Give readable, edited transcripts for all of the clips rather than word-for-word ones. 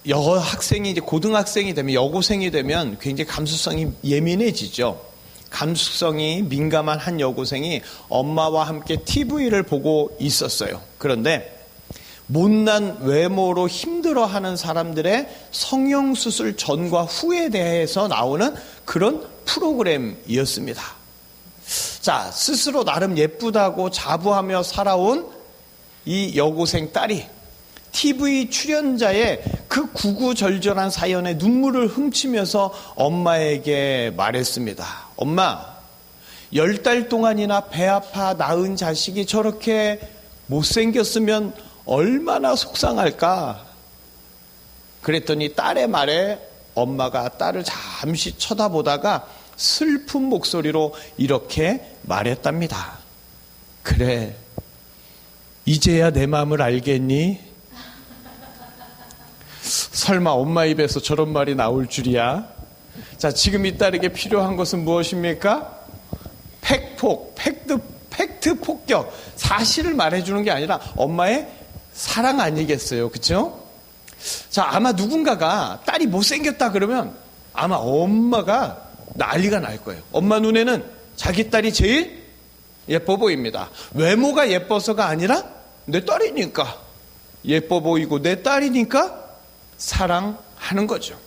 여학생이 이제 고등학생이 되면, 여고생이 되면 굉장히 감수성이 예민해지죠. 감수성이 민감한 한 여고생이 엄마와 함께 TV를 보고 있었어요. 그런데 못난 외모로 힘들어하는 사람들의 성형수술 전과 후에 대해서 나오는 그런 프로그램이었습니다. 자, 스스로 나름 예쁘다고 자부하며 살아온 이 여고생 딸이 TV 출연자의 그 구구절절한 사연에 눈물을 훔치면서 엄마에게 말했습니다. 엄마, 10달 동안이나 배 아파 낳은 자식이 저렇게 못생겼으면 얼마나 속상할까? 그랬더니 딸의 말에 엄마가 딸을 잠시 쳐다보다가 슬픈 목소리로 이렇게 말했답니다. 그래, 이제야 내 마음을 알겠니? 설마 엄마 입에서 저런 말이 나올 줄이야? 자, 지금 이 딸에게 필요한 것은 무엇입니까? 팩트 폭격. 사실을 말해주는 게 아니라 엄마의 사랑 아니겠어요? 그렇죠? 자, 아마 누군가가 딸이 못생겼다 그러면 아마 엄마가 난리가 날 거예요. 엄마 눈에는 자기 딸이 제일 예뻐 보입니다. 외모가 예뻐서가 아니라 내 딸이니까 예뻐 보이고 내 딸이니까 사랑하는 거죠.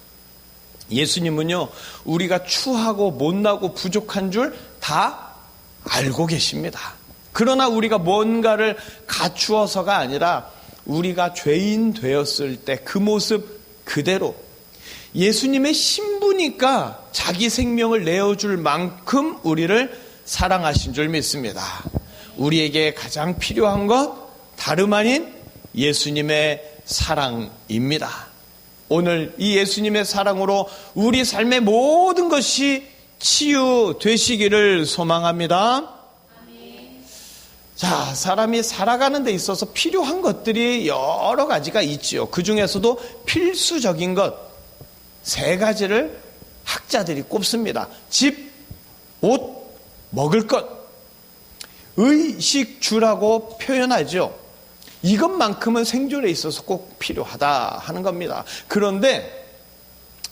예수님은요, 우리가 추하고 못나고 부족한 줄 다 알고 계십니다. 그러나 우리가 뭔가를 갖추어서가 아니라 우리가 죄인 되었을 때 그 모습 그대로 예수님의 신부니까 자기 생명을 내어줄 만큼 우리를 사랑하신 줄 믿습니다. 우리에게 가장 필요한 것 다름 아닌 예수님의 사랑입니다. 오늘 이 예수님의 사랑으로 우리 삶의 모든 것이 치유되시기를 소망합니다. 자, 사람이 살아가는 데 있어서 필요한 것들이 여러 가지가 있지요. 그 중에서도 필수적인 것 3가지를 학자들이 꼽습니다. 집, 옷, 먹을 것. 의식주라고 표현하죠. 이것만큼은 생존에 있어서 꼭 필요하다 하는 겁니다. 그런데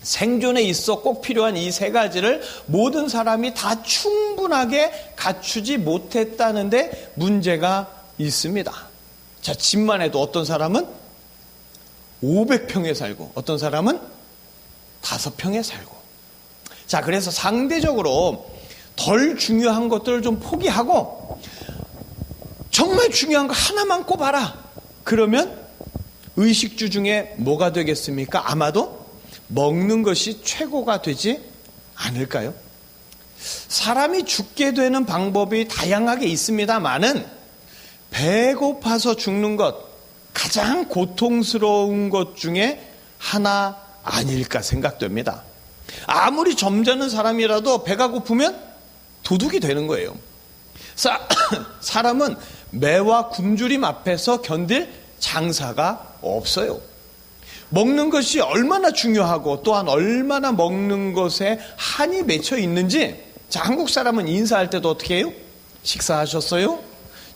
생존에 있어 꼭 필요한 이 3가지를 모든 사람이 다 충분하게 갖추지 못했다는데 문제가 있습니다. 자, 집만 해도 어떤 사람은 500평에 살고 어떤 사람은 5평에 살고. 자, 그래서 상대적으로 덜 중요한 것들을 좀 포기하고 정말 중요한 거 하나만 꼽아라. 그러면 의식주 중에 뭐가 되겠습니까? 아마도 먹는 것이 최고가 되지 않을까요? 사람이 죽게 되는 방법이 다양하게 있습니다만은 배고파서 죽는 것, 가장 고통스러운 것 중에 하나 아닐까 생각됩니다. 아무리 점잖은 사람이라도 배가 고프면 도둑이 되는 거예요. 사람은 매와 굶주림 앞에서 견딜 장사가 없어요. 먹는 것이 얼마나 중요하고 또한 얼마나 먹는 것에 한이 맺혀 있는지. 자, 한국 사람은 인사할 때도 어떻게 해요? 식사하셨어요?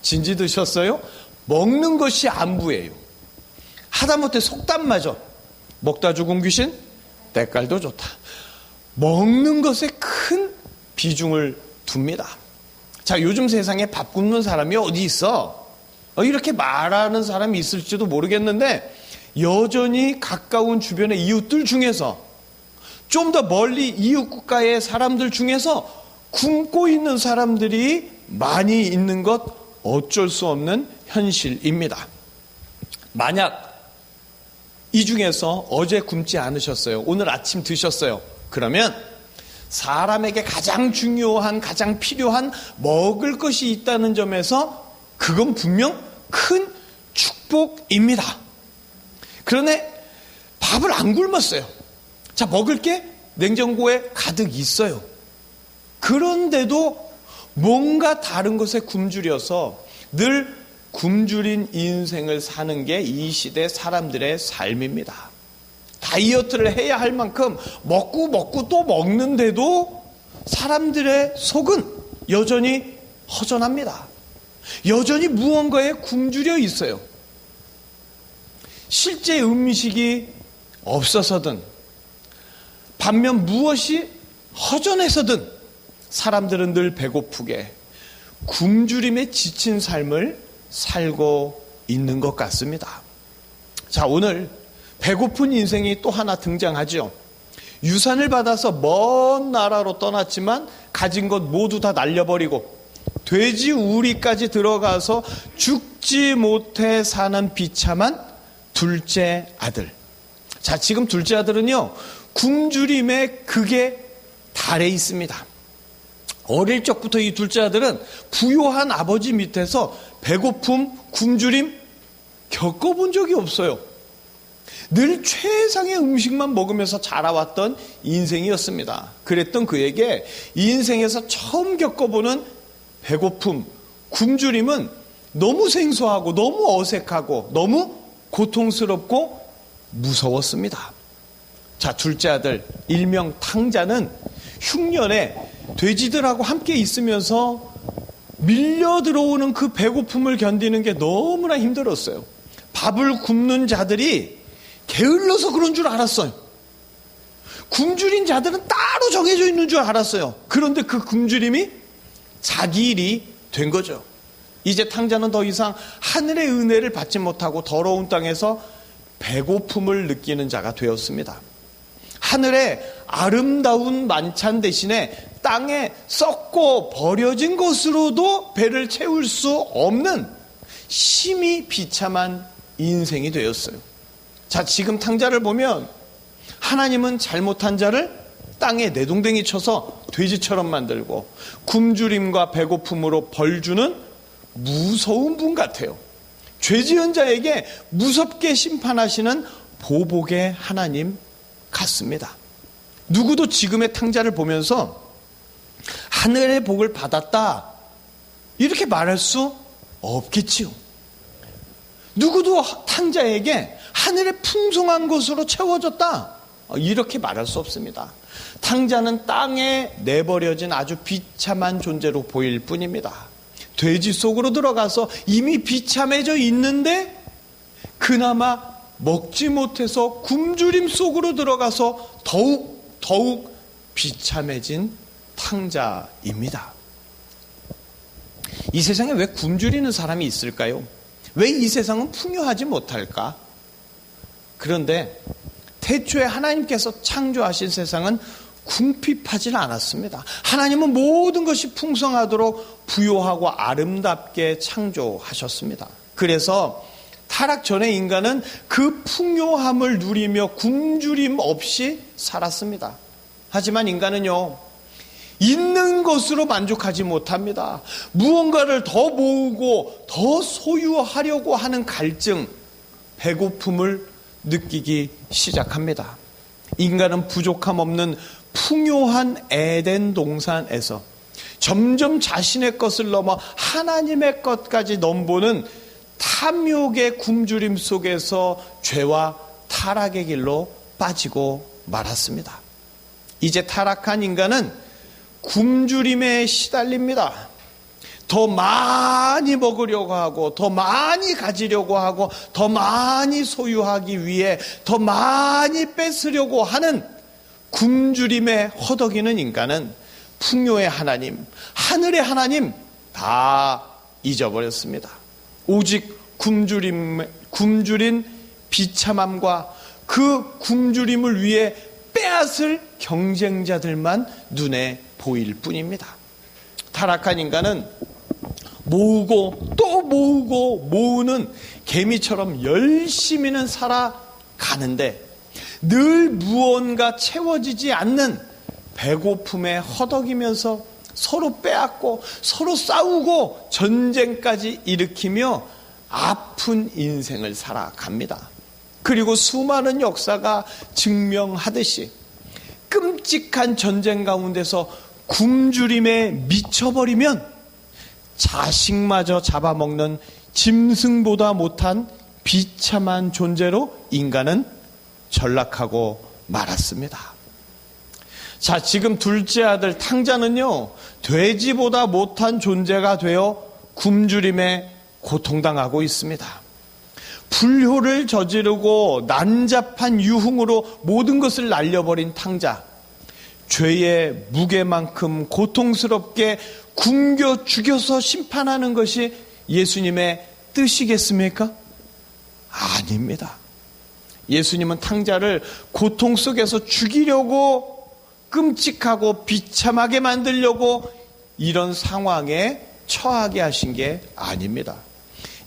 진지 드셨어요? 먹는 것이 안부예요. 하다못해 속담마저 먹다 죽은 귀신 때깔도 좋다. 먹는 것에 큰 비중을 둡니다. 자, 요즘 세상에 밥 굶는 사람이 어디 있어? 이렇게 말하는 사람이 있을지도 모르겠는데 여전히 가까운 주변의 이웃들 중에서 좀 더 멀리 이웃 국가의 사람들 중에서 굶고 있는 사람들이 많이 있는 것 어쩔 수 없는 현실입니다. 만약 이 중에서 어제 굶지 않으셨어요. 오늘 아침 드셨어요. 그러면 사람에게 가장 중요한, 가장 필요한 먹을 것이 있다는 점에서 그건 분명 큰 축복입니다. 그런데 밥을 안 굶었어요. 자, 먹을 게 냉장고에 가득 있어요. 그런데도 뭔가 다른 것에 굶주려서 늘 굶주린 인생을 사는 게 이 시대 사람들의 삶입니다. 다이어트를 해야 할 만큼 먹고 또 먹는데도 사람들의 속은 여전히 허전합니다. 여전히 무언가에 굶주려 있어요. 실제 음식이 없어서든 반면 무엇이 허전해서든 사람들은 늘 배고프게 굶주림에 지친 삶을 살고 있는 것 같습니다. 자, 오늘 배고픈 인생이 또 하나 등장하죠. 유산을 받아서 먼 나라로 떠났지만 가진 것 모두 다 날려버리고 돼지 우리까지 들어가서 죽지 못해 사는 비참한 둘째 아들. 자, 지금 둘째 아들은요, 굶주림의 극에 달해 있습니다. 어릴 적부터 이 둘째 아들은 부유한 아버지 밑에서 배고픔, 굶주림 겪어본 적이 없어요. 늘 최상의 음식만 먹으면서 자라왔던 인생이었습니다. 그랬던 그에게 인생에서 처음 겪어보는 배고픔, 굶주림은 너무 생소하고 너무 어색하고 너무 고통스럽고 무서웠습니다. 자, 둘째 아들 일명 탕자는 흉년에 돼지들하고 함께 있으면서 밀려 들어오는 그 배고픔을 견디는 게 너무나 힘들었어요. 밥을 굶는 자들이 게을러서 그런 줄 알았어요. 굶주린 자들은 따로 정해져 있는 줄 알았어요. 그런데 그 굶주림이 자기 일이 된 거죠. 이제 탕자는 더 이상 하늘의 은혜를 받지 못하고 더러운 땅에서 배고픔을 느끼는 자가 되었습니다. 하늘의 아름다운 만찬 대신에 땅에 썩고 버려진 것으로도 배를 채울 수 없는 심히 비참한 인생이 되었어요. 자, 지금 탕자를 보면 하나님은 잘못한 자를 땅에 내동댕이 쳐서 돼지처럼 만들고 굶주림과 배고픔으로 벌 주는 무서운 분 같아요. 죄 지은 자에게 무섭게 심판하시는 보복의 하나님 같습니다. 누구도 지금의 탕자를 보면서 하늘의 복을 받았다 이렇게 말할 수 없겠지요. 누구도 탕자에게 하늘의 풍성한 것으로 채워졌다 이렇게 말할 수 없습니다. 탕자는 땅에 내버려진 아주 비참한 존재로 보일 뿐입니다. 돼지 속으로 들어가서 이미 비참해져 있는데 그나마 먹지 못해서 굶주림 속으로 들어가서 더욱 비참해진 탕자입니다. 이 세상에 왜 굶주리는 사람이 있을까요? 왜 이 세상은 풍요하지 못할까? 그런데 태초에 하나님께서 창조하신 세상은 궁핍하지는 않았습니다. 하나님은 모든 것이 풍성하도록 부요하고 아름답게 창조하셨습니다. 그래서 타락 전에 인간은 그 풍요함을 누리며 굶주림 없이 살았습니다. 하지만 인간은요, 있는 것으로 만족하지 못합니다. 무언가를 더 모으고 더 소유하려고 하는 갈증, 배고픔을 느끼기 시작합니다. 인간은 부족함 없는 풍요한 에덴 동산에서 점점 자신의 것을 넘어 하나님의 것까지 넘보는 탐욕의 굶주림 속에서 죄와 타락의 길로 빠지고 말았습니다. 이제 타락한 인간은 굶주림에 시달립니다. 더 많이 먹으려고 하고 더 많이 가지려고 하고 더 많이 소유하기 위해 더 많이 뺏으려고 하는 굶주림에 허덕이는 인간은 풍요의 하나님, 하늘의 하나님 다 잊어버렸습니다. 오직 굶주린 비참함과 그 굶주림을 위해 빼앗을 경쟁자들만 눈에 보일 뿐입니다. 타락한 인간은 모으고 또 모으고 모으는 개미처럼 열심히는 살아가는데 늘 무언가 채워지지 않는 배고픔에 허덕이면서 서로 빼앗고 서로 싸우고 전쟁까지 일으키며 아픈 인생을 살아갑니다. 그리고 수많은 역사가 증명하듯이 끔찍한 전쟁 가운데서 굶주림에 미쳐버리면 자식마저 잡아먹는 짐승보다 못한 비참한 존재로 인간은 전락하고 말았습니다. 자, 지금 둘째 아들 탕자는요, 돼지보다 못한 존재가 되어 굶주림에 고통당하고 있습니다. 불효를 저지르고 난잡한 유흥으로 모든 것을 날려버린 탕자, 죄의 무게만큼 고통스럽게 굶겨 죽여서 심판하는 것이 예수님의 뜻이겠습니까? 아닙니다. 예수님은 탕자를 고통 속에서 죽이려고, 끔찍하고 비참하게 만들려고 이런 상황에 처하게 하신 게 아닙니다.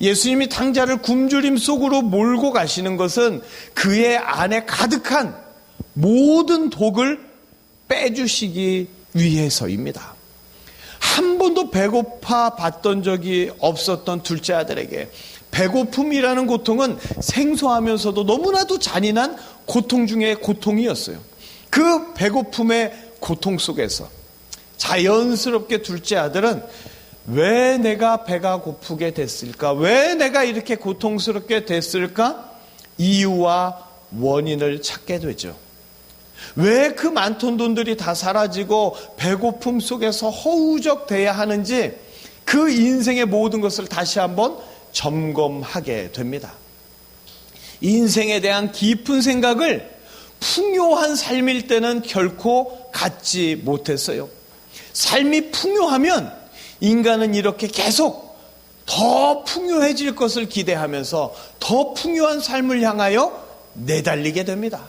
예수님이 탕자를 굶주림 속으로 몰고 가시는 것은 그의 안에 가득한 모든 독을 빼주시기 위해서입니다. 한 번도 배고파 봤던 적이 없었던 둘째 아들에게 배고픔이라는 고통은 생소하면서도 너무나도 잔인한 고통 중에 고통이었어요. 그 배고픔의 고통 속에서 자연스럽게 둘째 아들은 왜 내가 배가 고프게 됐을까? 왜 내가 이렇게 고통스럽게 됐을까? 이유와 원인을 찾게 되죠. 왜 그 많던 돈들이 다 사라지고 배고픔 속에서 허우적대야 하는지 그 인생의 모든 것을 다시 한번 점검하게 됩니다. 인생에 대한 깊은 생각을 풍요한 삶일 때는 결코 갖지 못했어요. 삶이 풍요하면 인간은 이렇게 계속 더 풍요해질 것을 기대하면서 더 풍요한 삶을 향하여 내달리게 됩니다.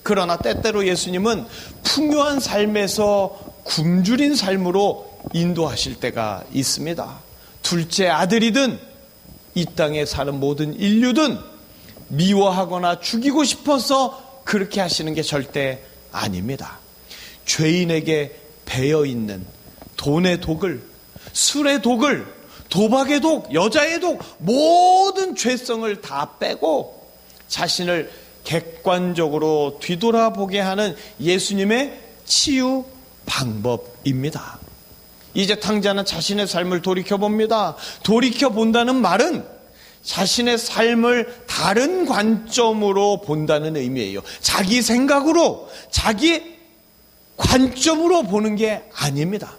그러나 때때로 예수님은 풍요한 삶에서 굶주린 삶으로 인도하실 때가 있습니다. 둘째 아들이든 이 땅에 사는 모든 인류든 미워하거나 죽이고 싶어서 그렇게 하시는 게 절대 아닙니다. 죄인에게 배어있는 돈의 독을, 술의 독을, 도박의 독, 여자의 독, 모든 죄성을 다 빼고 자신을 객관적으로 뒤돌아보게 하는 예수님의 치유 방법입니다. 이제 탕자는 자신의 삶을 돌이켜봅니다. 돌이켜본다는 말은 자신의 삶을 다른 관점으로 본다는 의미예요. 자기 생각으로, 자기 관점으로 보는 게 아닙니다.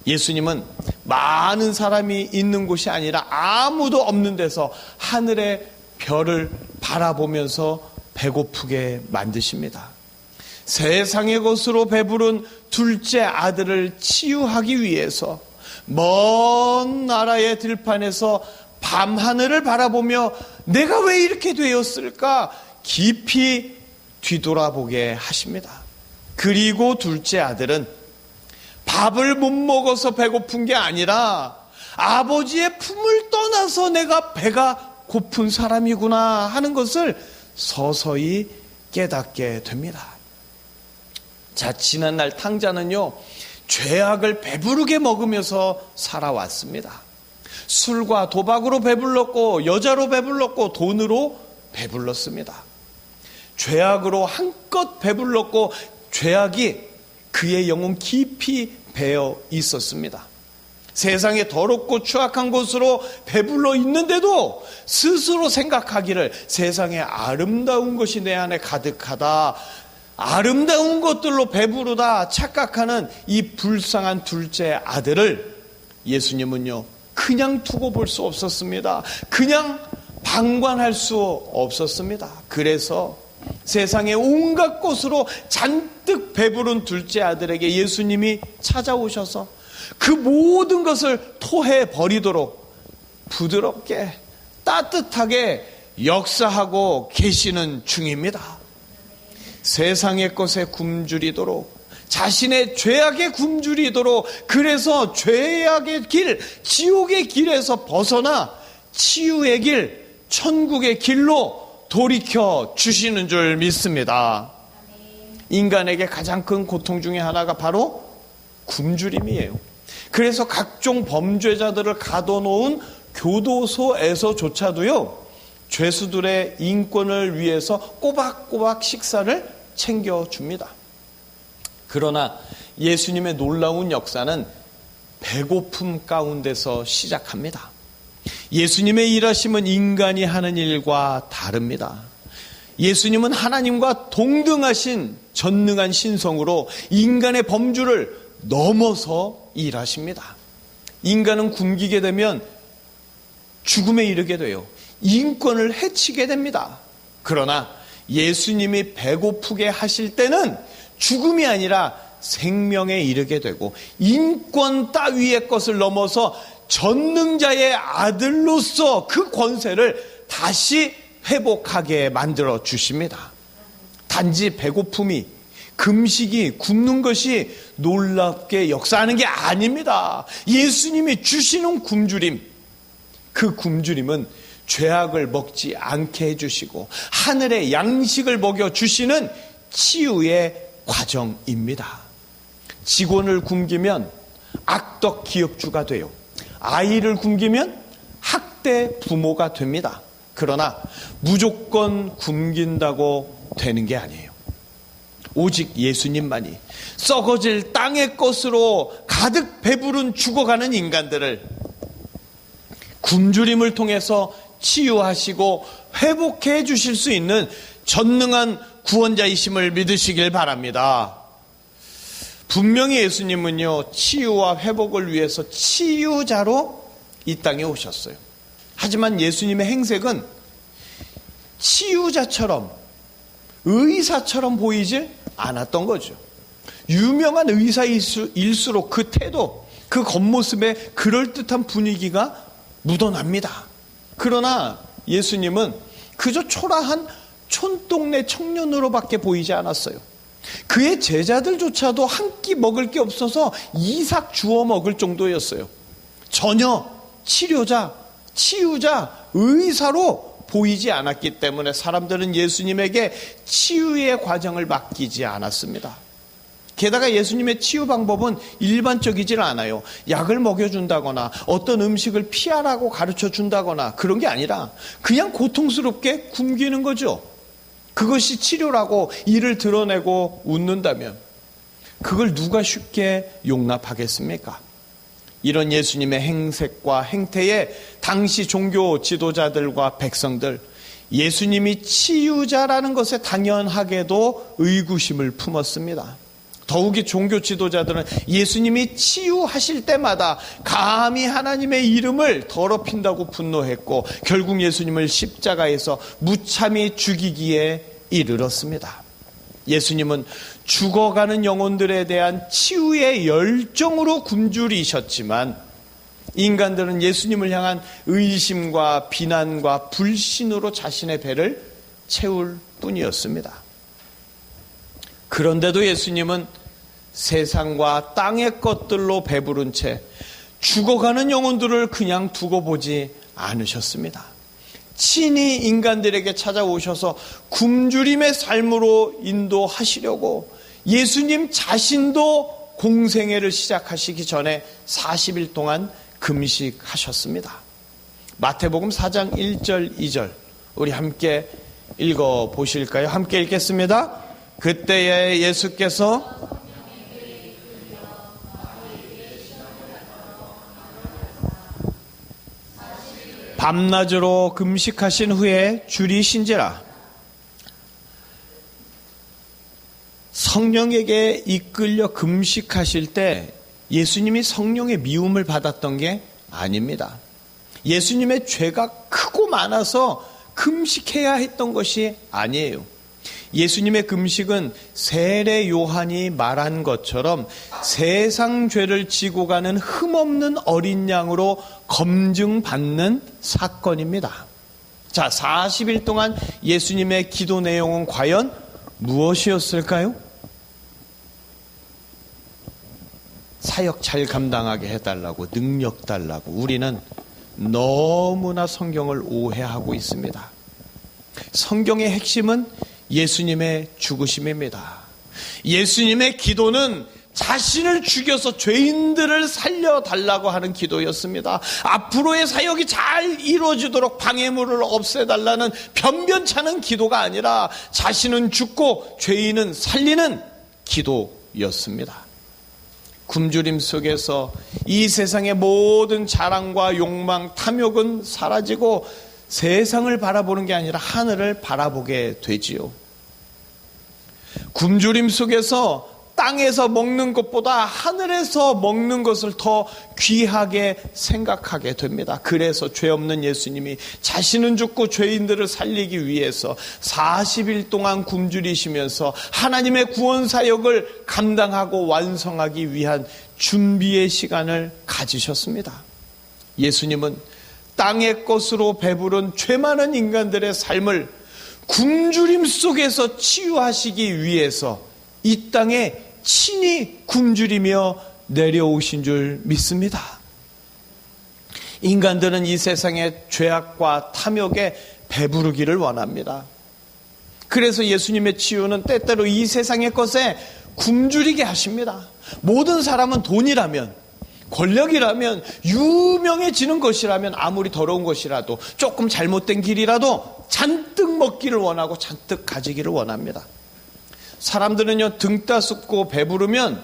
예수님은 많은 사람이 있는 곳이 아니라 아무도 없는 데서 하늘의 별을 바라보면서 배고프게 만드십니다. 세상의 것으로 배부른 둘째 아들을 치유하기 위해서 먼 나라의 들판에서 밤하늘을 바라보며 내가 왜 이렇게 되었을까 깊이 뒤돌아보게 하십니다. 그리고 둘째 아들은 밥을 못 먹어서 배고픈 게 아니라 아버지의 품을 떠나서 내가 배가 고픈 사람이구나 하는 것을 서서히 깨닫게 됩니다. 자, 지난날 탕자는요, 죄악을 배부르게 먹으면서 살아왔습니다. 술과 도박으로 배불렀고, 여자로 배불렀고, 돈으로 배불렀습니다. 죄악으로 한껏 배불렀고, 죄악이 그의 영혼 깊이 배어 있었습니다. 세상에 더럽고 추악한 곳으로 배불러 있는데도 스스로 생각하기를 세상에 아름다운 것이 내 안에 가득하다, 아름다운 것들로 배부르다 착각하는 이 불쌍한 둘째 아들을 예수님은요 그냥 두고 볼 수 없었습니다. 그냥 방관할 수 없었습니다. 그래서 세상의 온갖 곳으로 잔뜩 배부른 둘째 아들에게 예수님이 찾아오셔서 그 모든 것을 토해 버리도록 부드럽게 따뜻하게 역사하고 계시는 중입니다. 세상의 것에 굶주리도록, 자신의 죄악에 굶주리도록, 그래서 죄악의 길, 지옥의 길에서 벗어나 치유의 길, 천국의 길로 돌이켜 주시는 줄 믿습니다. 인간에게 가장 큰 고통 중에 하나가 바로 굶주림이에요. 그래서 각종 범죄자들을 가둬놓은 교도소에서조차도요, 죄수들의 인권을 위해서 꼬박꼬박 식사를 챙겨줍니다. 그러나 예수님의 놀라운 역사는 배고픔 가운데서 시작합니다. 예수님의 일하심은 인간이 하는 일과 다릅니다. 예수님은 하나님과 동등하신 전능한 신성으로 인간의 범주를 넘어서 일하십니다. 인간은 굶기게 되면 죽음에 이르게 돼요. 인권을 해치게 됩니다. 그러나 예수님이 배고프게 하실 때는 죽음이 아니라 생명에 이르게 되고 인권 따위의 것을 넘어서 전능자의 아들로서 그 권세를 다시 회복하게 만들어 주십니다. 단지 배고픔이, 금식이, 굶는 것이 놀랍게 역사하는 게 아닙니다. 예수님이 주시는 굶주림, 그 굶주림은 죄악을 먹지 않게 해주시고 하늘의 양식을 먹여주시는 치유의 과정입니다. 직원을 굶기면 악덕 기업주가 돼요. 아이를 굶기면 학대 부모가 됩니다. 그러나 무조건 굶긴다고 되는 게 아니에요. 오직 예수님만이 썩어질 땅의 것으로 가득 배부른 죽어가는 인간들을 굶주림을 통해서 치유하시고 회복해 주실 수 있는 전능한 구원자이심을 믿으시길 바랍니다. 분명히 예수님은요, 치유와 회복을 위해서 치유자로 이 땅에 오셨어요. 하지만 예수님의 행색은 치유자처럼, 의사처럼 보이질 않았던 거죠. 유명한 의사일수록 그 태도, 그 겉모습에 그럴듯한 분위기가 묻어납니다. 그러나 예수님은 그저 초라한 촌동네 청년으로밖에 보이지 않았어요. 그의 제자들조차도 한 끼 먹을 게 없어서 이삭 주워 먹을 정도였어요. 전혀 치료자, 치유자, 의사로 보이지 않았기 때문에 사람들은 예수님에게 치유의 과정을 맡기지 않았습니다. 게다가 예수님의 치유 방법은 일반적이질 않아요. 약을 먹여준다거나 어떤 음식을 피하라고 가르쳐준다거나 그런 게 아니라 그냥 고통스럽게 굶기는 거죠. 그것이 치료라고 이를 드러내고 웃는다면 그걸 누가 쉽게 용납하겠습니까? 이런 예수님의 행색과 행태에 당시 종교 지도자들과 백성들, 예수님이 치유자라는 것에 당연하게도 의구심을 품었습니다. 더욱이 종교 지도자들은 예수님이 치유하실 때마다 감히 하나님의 이름을 더럽힌다고 분노했고 결국 예수님을 십자가에서 무참히 죽이기에 이르렀습니다. 예수님은 죽어가는 영혼들에 대한 치유의 열정으로 굶주리셨지만 인간들은 예수님을 향한 의심과 비난과 불신으로 자신의 배를 채울 뿐이었습니다. 그런데도 예수님은 세상과 땅의 것들로 배부른 채 죽어가는 영혼들을 그냥 두고 보지 않으셨습니다. 친히 인간들에게 찾아오셔서 굶주림의 삶으로 인도하시려고 예수님 자신도 공생애를 시작하시기 전에 40일 동안 금식하셨습니다. 마태복음 4장 1절 2절 우리 함께 읽어보실까요? 함께 읽겠습니다. 그때에 예수께서 밤낮으로 금식하신 후에 줄이신지라. 성령에게 이끌려 금식하실 때 예수님이 성령의 미움을 받았던 게 아닙니다. 예수님의 죄가 크고 많아서 금식해야 했던 것이 아니에요. 예수님의 금식은 세례 요한이 말한 것처럼 세상 죄를 지고 가는 흠없는 어린 양으로 검증받는 사건입니다. 자, 40일 동안 예수님의 기도 내용은 과연 무엇이었을까요? 사역 잘 감당하게 해달라고, 능력 달라고. 우리는 너무나 성경을 오해하고 있습니다. 성경의 핵심은 예수님의 죽으심입니다. 예수님의 기도는 자신을 죽여서 죄인들을 살려달라고 하는 기도였습니다. 앞으로의 사역이 잘 이루어지도록 방해물을 없애달라는 변변찮은 기도가 아니라 자신은 죽고 죄인은 살리는 기도였습니다. 굶주림 속에서 이 세상의 모든 자랑과 욕망, 탐욕은 사라지고 세상을 바라보는 게 아니라 하늘을 바라보게 되지요. 굶주림 속에서 땅에서 먹는 것보다 하늘에서 먹는 것을 더 귀하게 생각하게 됩니다. 그래서 죄 없는 예수님이 자신은 죽고 죄인들을 살리기 위해서 40일 동안 굶주리시면서 하나님의 구원 사역을 감당하고 완성하기 위한 준비의 시간을 가지셨습니다. 예수님은 땅의 것으로 배부른 죄 많은 인간들의 삶을 굶주림 속에서 치유하시기 위해서 이 땅에 친히 굶주리며 내려오신 줄 믿습니다. 인간들은 이 세상의 죄악과 탐욕에 배부르기를 원합니다. 그래서 예수님의 치유는 때때로 이 세상의 것에 굶주리게 하십니다. 모든 사람은 돈이라면, 권력이라면, 유명해지는 것이라면, 아무리 더러운 것이라도, 조금 잘못된 길이라도 잔뜩 먹기를 원하고 잔뜩 가지기를 원합니다. 사람들은요, 등 따숩고 배부르면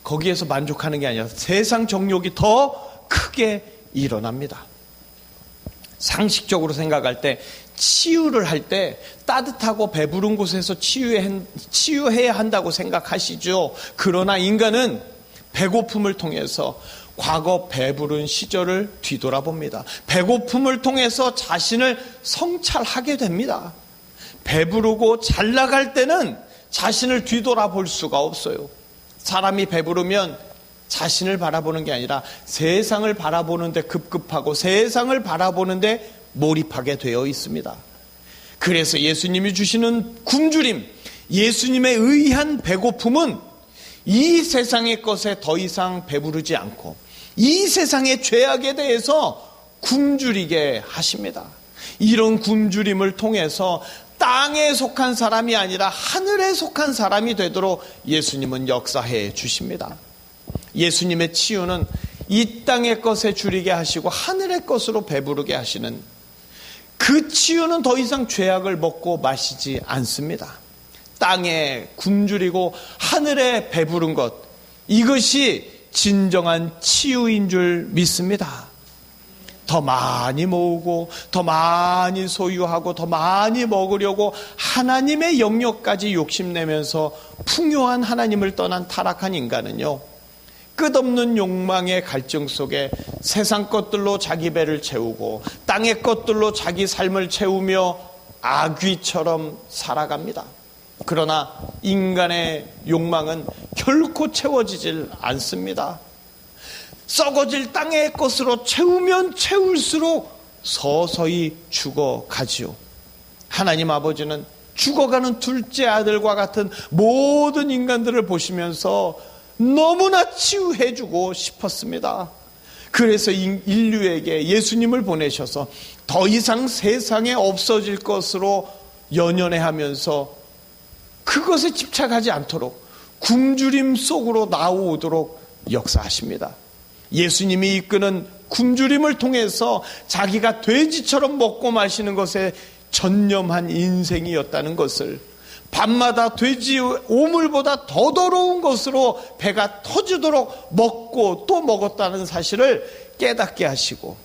거기에서 만족하는 게 아니라 세상 정욕이 더 크게 일어납니다. 상식적으로 생각할 때, 치유를 할 때 따뜻하고 배부른 곳에서 치유해야 한다고 생각하시죠. 그러나 인간은 배고픔을 통해서 과거 배부른 시절을 뒤돌아봅니다. 배고픔을 통해서 자신을 성찰하게 됩니다. 배부르고 잘 나갈 때는 자신을 뒤돌아볼 수가 없어요. 사람이 배부르면 자신을 바라보는 게 아니라 세상을 바라보는데 급급하고 세상을 바라보는데 몰입하게 되어 있습니다. 그래서 예수님이 주시는 굶주림, 예수님의 의한 배고픔은 이 세상의 것에 더 이상 배부르지 않고 이 세상의 죄악에 대해서 굶주리게 하십니다. 이런 굶주림을 통해서 땅에 속한 사람이 아니라 하늘에 속한 사람이 되도록 예수님은 역사해 주십니다. 예수님의 치유는 이 땅의 것에 줄이게 하시고 하늘의 것으로 배부르게 하시는 그 치유는 더 이상 죄악을 먹고 마시지 않습니다. 땅에 굶주리고 하늘에 배부른 것, 이것이 진정한 치유인 줄 믿습니다. 더 많이 모으고 더 많이 소유하고 더 많이 먹으려고 하나님의 영역까지 욕심내면서 풍요한 하나님을 떠난 타락한 인간은요, 끝없는 욕망의 갈증 속에 세상 것들로 자기 배를 채우고 땅의 것들로 자기 삶을 채우며 아귀처럼 살아갑니다. 그러나 인간의 욕망은 결코 채워지질 않습니다. 썩어질 땅의 것으로 채우면 채울수록 서서히 죽어가지요. 하나님 아버지는 죽어가는 둘째 아들과 같은 모든 인간들을 보시면서 너무나 치유해주고 싶었습니다. 그래서 인류에게 예수님을 보내셔서 더 이상 세상에 없어질 것으로 연연해하면서 그것에 집착하지 않도록 굶주림 속으로 나오도록 역사하십니다. 예수님이 이끄는 굶주림을 통해서 자기가 돼지처럼 먹고 마시는 것에 전념한 인생이었다는 것을, 밤마다 돼지 오물보다 더 더러운 것으로 배가 터지도록 먹고 또 먹었다는 사실을 깨닫게 하시고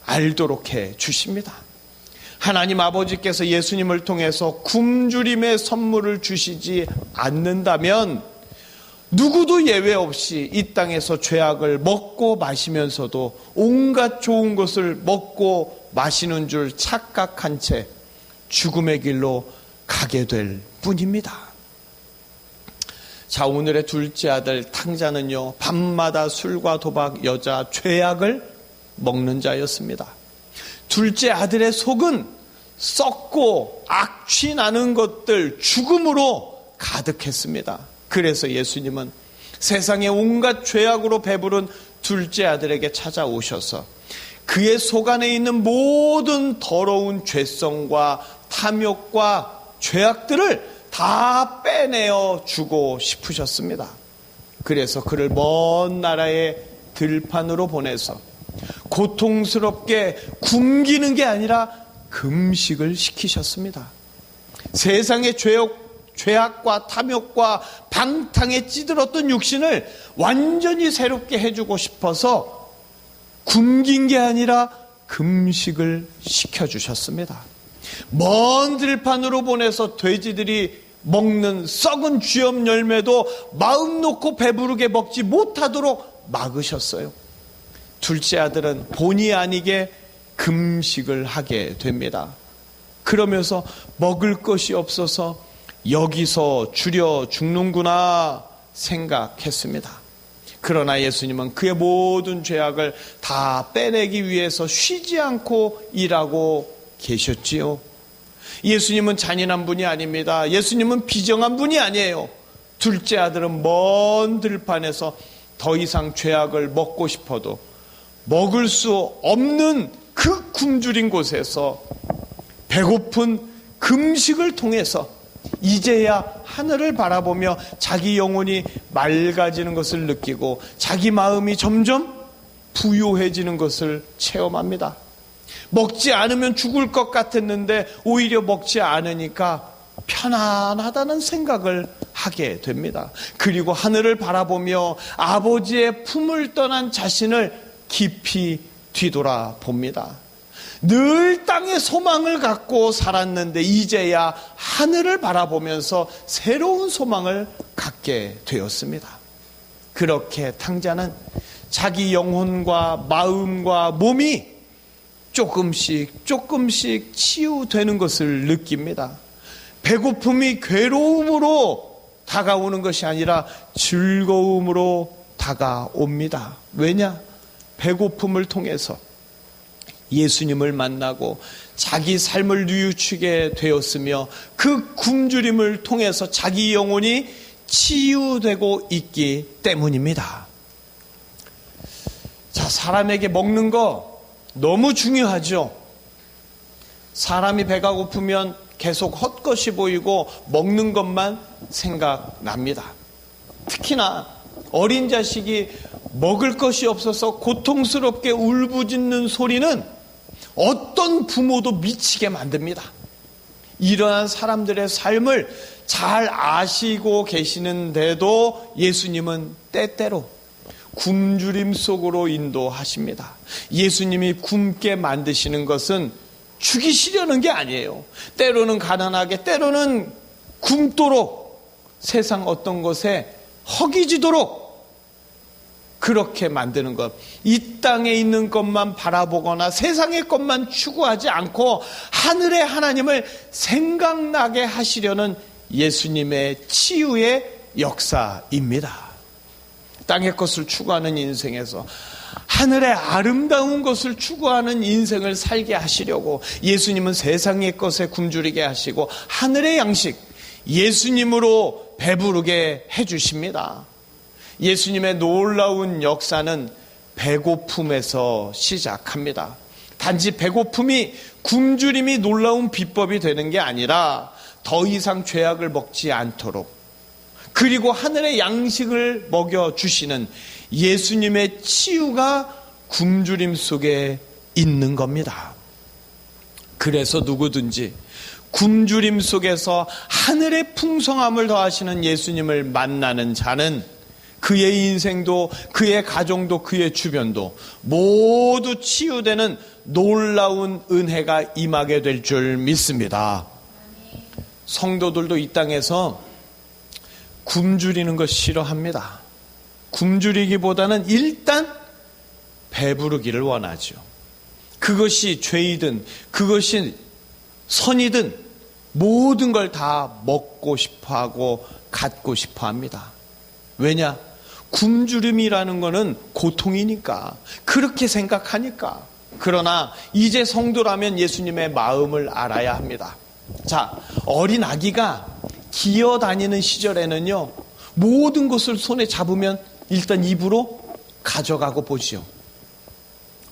알도록 해 주십니다. 하나님 아버지께서 예수님을 통해서 굶주림의 선물을 주시지 않는다면 누구도 예외 없이 이 땅에서 죄악을 먹고 마시면서도 온갖 좋은 것을 먹고 마시는 줄 착각한 채 죽음의 길로 가게 될 뿐입니다. 자, 오늘의 둘째 아들 탕자는요, 밤마다 술과 도박, 여자, 죄악을 먹는 자였습니다. 둘째 아들의 속은 썩고 악취 나는 것들, 죽음으로 가득했습니다. 그래서 예수님은 세상의 온갖 죄악으로 배부른 둘째 아들에게 찾아오셔서 그의 속 안에 있는 모든 더러운 죄성과 탐욕과 죄악들을 다 빼내어 주고 싶으셨습니다. 그래서 그를 먼 나라의 들판으로 보내서 고통스럽게 굶기는 게 아니라 금식을 시키셨습니다. 세상의 죄악과 탐욕과 방탕에 찌들었던 육신을 완전히 새롭게 해주고 싶어서 굶긴 게 아니라 금식을 시켜주셨습니다. 먼 들판으로 보내서 돼지들이 먹는 썩은 쥐염 열매도 마음 놓고 배부르게 먹지 못하도록 막으셨어요. 둘째 아들은 본의 아니게 금식을 하게 됩니다. 그러면서 먹을 것이 없어서 여기서 줄여 죽는구나 생각했습니다. 그러나 예수님은 그의 모든 죄악을 다 빼내기 위해서 쉬지 않고 일하고 계셨지요. 예수님은 잔인한 분이 아닙니다. 예수님은 비정한 분이 아니에요. 둘째 아들은 먼 들판에서 더 이상 죄악을 먹고 싶어도 먹을 수 없는 그 굶주린 곳에서 배고픈 금식을 통해서 이제야 하늘을 바라보며 자기 영혼이 맑아지는 것을 느끼고 자기 마음이 점점 부요해지는 것을 체험합니다. 먹지 않으면 죽을 것 같았는데 오히려 먹지 않으니까 편안하다는 생각을 하게 됩니다. 그리고 하늘을 바라보며 아버지의 품을 떠난 자신을 깊이 뒤돌아봅니다. 늘 땅에 소망을 갖고 살았는데 이제야 하늘을 바라보면서 새로운 소망을 갖게 되었습니다. 그렇게 탕자는 자기 영혼과 마음과 몸이 조금씩 치유되는 것을 느낍니다. 배고픔이 괴로움으로 다가오는 것이 아니라 즐거움으로 다가옵니다. 왜냐? 배고픔을 통해서 예수님을 만나고 자기 삶을 뉘우치게 되었으며 그 굶주림을 통해서 자기 영혼이 치유되고 있기 때문입니다. 자, 사람에게 먹는 거 너무 중요하죠. 사람이 배가 고프면 계속 헛것이 보이고 먹는 것만 생각납니다. 특히나 어린 자식이 먹을 것이 없어서 고통스럽게 울부짖는 소리는 어떤 부모도 미치게 만듭니다. 이러한 사람들의 삶을 잘 아시고 계시는데도 예수님은 때때로 굶주림 속으로 인도하십니다. 예수님이 굶게 만드시는 것은 죽이시려는 게 아니에요. 때로는 가난하게, 때로는 굶도록, 세상 어떤 것에 허기지도록 그렇게 만드는 것. 이 땅에 있는 것만 바라보거나 세상의 것만 추구하지 않고 하늘의 하나님을 생각나게 하시려는 예수님의 치유의 역사입니다. 땅의 것을 추구하는 인생에서 하늘의 아름다운 것을 추구하는 인생을 살게 하시려고 예수님은 세상의 것에 굶주리게 하시고 하늘의 양식, 예수님으로 배부르게 해주십니다. 예수님의 놀라운 역사는 배고픔에서 시작합니다. 단지 배고픔이 굶주림이 놀라운 비법이 되는 게 아니라 더 이상 죄악을 먹지 않도록 그리고 하늘의 양식을 먹여주시는 예수님의 치유가 굶주림 속에 있는 겁니다. 그래서 누구든지 굶주림 속에서 하늘의 풍성함을 더하시는 예수님을 만나는 자는 그의 인생도 그의 가정도 그의 주변도 모두 치유되는 놀라운 은혜가 임하게 될 줄 믿습니다. 성도들도 이 땅에서 굶주리는 것 싫어합니다. 굶주리기보다는 일단 배부르기를 원하죠. 그것이 죄이든 그것이 선이든 모든 걸 다 먹고 싶어하고 갖고 싶어합니다. 왜냐? 굶주림이라는 것은 고통이니까, 그렇게 생각하니까. 그러나 이제 성도라면 예수님의 마음을 알아야 합니다. 자, 어린 아기가 기어다니는 시절에는요, 모든 것을 손에 잡으면 일단 입으로 가져가고 보지요.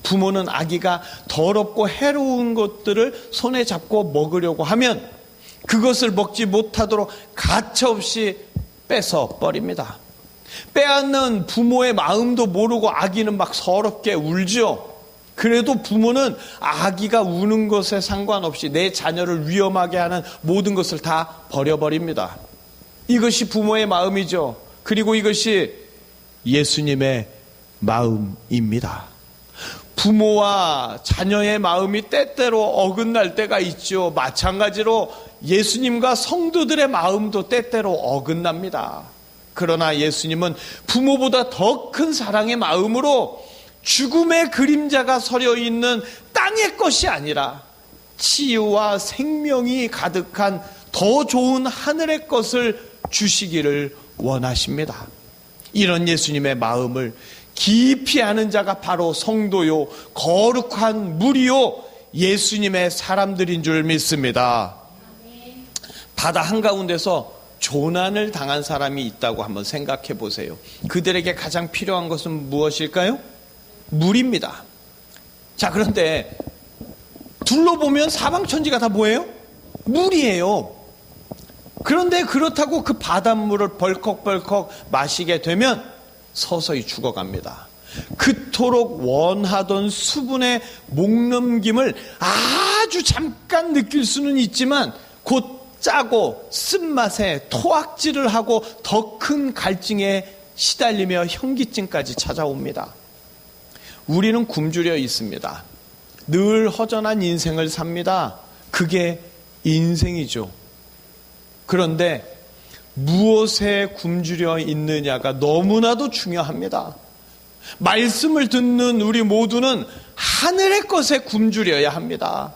부모는 아기가 더럽고 해로운 것들을 손에 잡고 먹으려고 하면 그것을 먹지 못하도록 가차없이 뺏어 버립니다. 빼앗는 부모의 마음도 모르고 아기는 막 서럽게 울죠. 그래도 부모는 아기가 우는 것에 상관없이 내 자녀를 위험하게 하는 모든 것을 다 버려버립니다. 이것이 부모의 마음이죠. 그리고 이것이 예수님의 마음입니다. 부모와 자녀의 마음이 때때로 어긋날 때가 있죠. 마찬가지로 예수님과 성도들의 마음도 때때로 어긋납니다. 그러나 예수님은 부모보다 더 큰 사랑의 마음으로 죽음의 그림자가 서려 있는 땅의 것이 아니라 치유와 생명이 가득한 더 좋은 하늘의 것을 주시기를 원하십니다. 이런 예수님의 마음을 깊이 아는 자가 바로 성도요, 거룩한 무리요, 예수님의 사람들인 줄 믿습니다. 바다 한가운데서 조난을 당한 사람이 있다고 한번 생각해 보세요. 그들에게 가장 필요한 것은 무엇일까요? 물입니다. 자, 그런데 둘러보면 사방천지가 다 뭐예요? 물이에요. 그런데 그렇다고 그 바닷물을 벌컥벌컥 마시게 되면 서서히 죽어갑니다. 그토록 원하던 수분의 목넘김을 아주 잠깐 느낄 수는 있지만 곧 짜고 쓴맛에 토악질을 하고 더 큰 갈증에 시달리며 현기증까지 찾아옵니다. 우리는 굶주려 있습니다. 늘 허전한 인생을 삽니다. 그게 인생이죠. 그런데 무엇에 굶주려 있느냐가 너무나도 중요합니다. 말씀을 듣는 우리 모두는 하늘의 것에 굶주려야 합니다.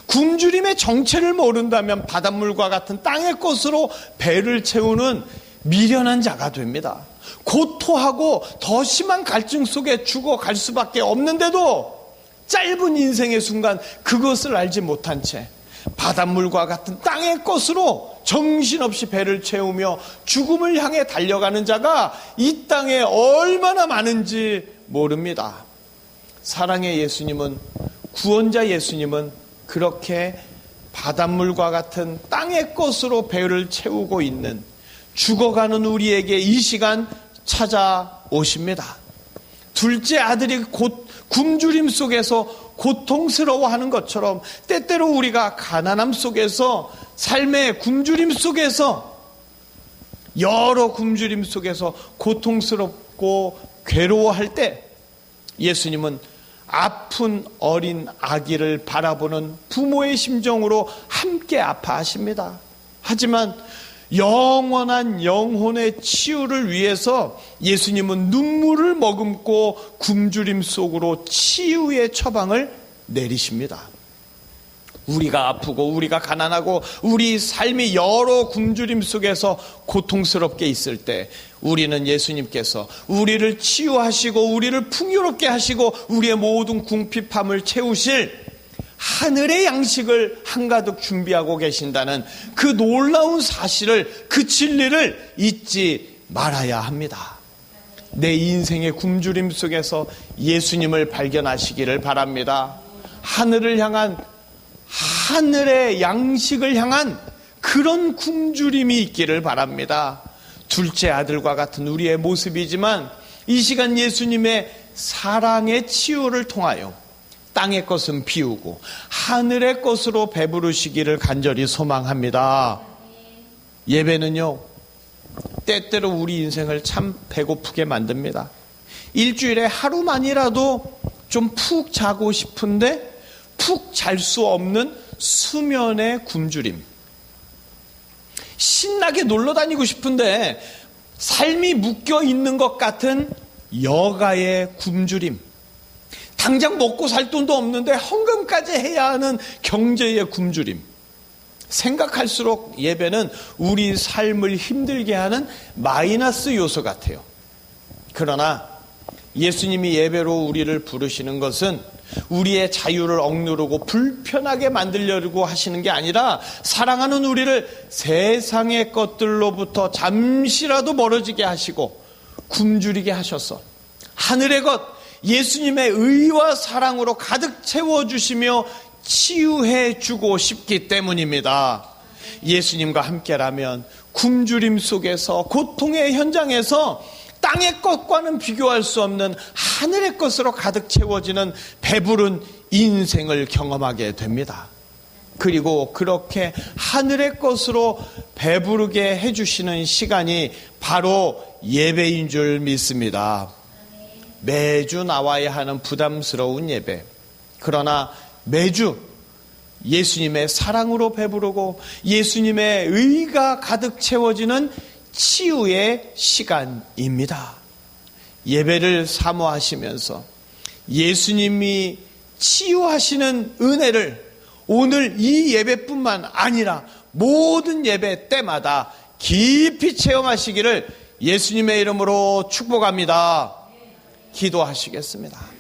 굶주림의 정체를 모른다면 바닷물과 같은 땅의 것으로 배를 채우는 미련한 자가 됩니다. 고토하고 더 심한 갈증 속에 죽어갈 수밖에 없는데도 짧은 인생의 순간 그것을 알지 못한 채 바닷물과 같은 땅의 것으로 정신없이 배를 채우며 죽음을 향해 달려가는 자가 이 땅에 얼마나 많은지 모릅니다. 사랑의 예수님은, 구원자 예수님은 그렇게 바닷물과 같은 땅의 것으로 배를 채우고 있는 죽어가는 우리에게 이 시간 찾아오십니다. 둘째 아들이 곧 굶주림 속에서 고통스러워하는 것처럼 때때로 우리가 가난함 속에서, 삶의 굶주림 속에서, 여러 굶주림 속에서 고통스럽고 괴로워할 때 예수님은 아픈 어린 아기를 바라보는 부모의 심정으로 함께 아파하십니다. 하지만 영원한 영혼의 치유를 위해서 예수님은 눈물을 머금고 굶주림 속으로 치유의 처방을 내리십니다. 우리가 아프고 우리가 가난하고 우리 삶이 여러 굶주림 속에서 고통스럽게 있을 때 우리는 예수님께서 우리를 치유하시고 우리를 풍요롭게 하시고 우리의 모든 궁핍함을 채우실 하늘의 양식을 한가득 준비하고 계신다는 그 놀라운 사실을, 그 진리를 잊지 말아야 합니다. 내 인생의 굶주림 속에서 예수님을 발견하시기를 바랍니다. 하늘을 향한, 하늘의 양식을 향한 그런 굶주림이 있기를 바랍니다. 둘째 아들과 같은 우리의 모습이지만 이 시간 예수님의 사랑의 치유를 통하여 땅의 것은 비우고 하늘의 것으로 배부르시기를 간절히 소망합니다. 예배는요, 때때로 우리 인생을 참 배고프게 만듭니다. 일주일에 하루만이라도 좀 푹 자고 싶은데 푹 잘 수 없는 수면의 굶주림. 신나게 놀러 다니고 싶은데 삶이 묶여 있는 것 같은 여가의 굶주림. 당장 먹고 살 돈도 없는데 헌금까지 해야 하는 경제의 굶주림. 생각할수록 예배는 우리 삶을 힘들게 하는 마이너스 요소 같아요. 그러나 예수님이 예배로 우리를 부르시는 것은 우리의 자유를 억누르고 불편하게 만들려고 하시는 게 아니라 사랑하는 우리를 세상의 것들로부터 잠시라도 멀어지게 하시고 굶주리게 하셔서 하늘의 것, 예수님의 의와 사랑으로 가득 채워주시며 치유해 주고 싶기 때문입니다. 예수님과 함께라면 굶주림 속에서, 고통의 현장에서 땅의 것과는 비교할 수 없는 하늘의 것으로 가득 채워지는 배부른 인생을 경험하게 됩니다. 그리고 그렇게 하늘의 것으로 배부르게 해주시는 시간이 바로 예배인 줄 믿습니다. 매주 나와야 하는 부담스러운 예배, 그러나 매주 예수님의 사랑으로 배부르고 예수님의 의가 가득 채워지는 치유의 시간입니다. 예배를 사모하시면서 예수님이 치유하시는 은혜를 오늘 이 예배뿐만 아니라 모든 예배 때마다 깊이 체험하시기를 예수님의 이름으로 축복합니다. 기도하시겠습니다.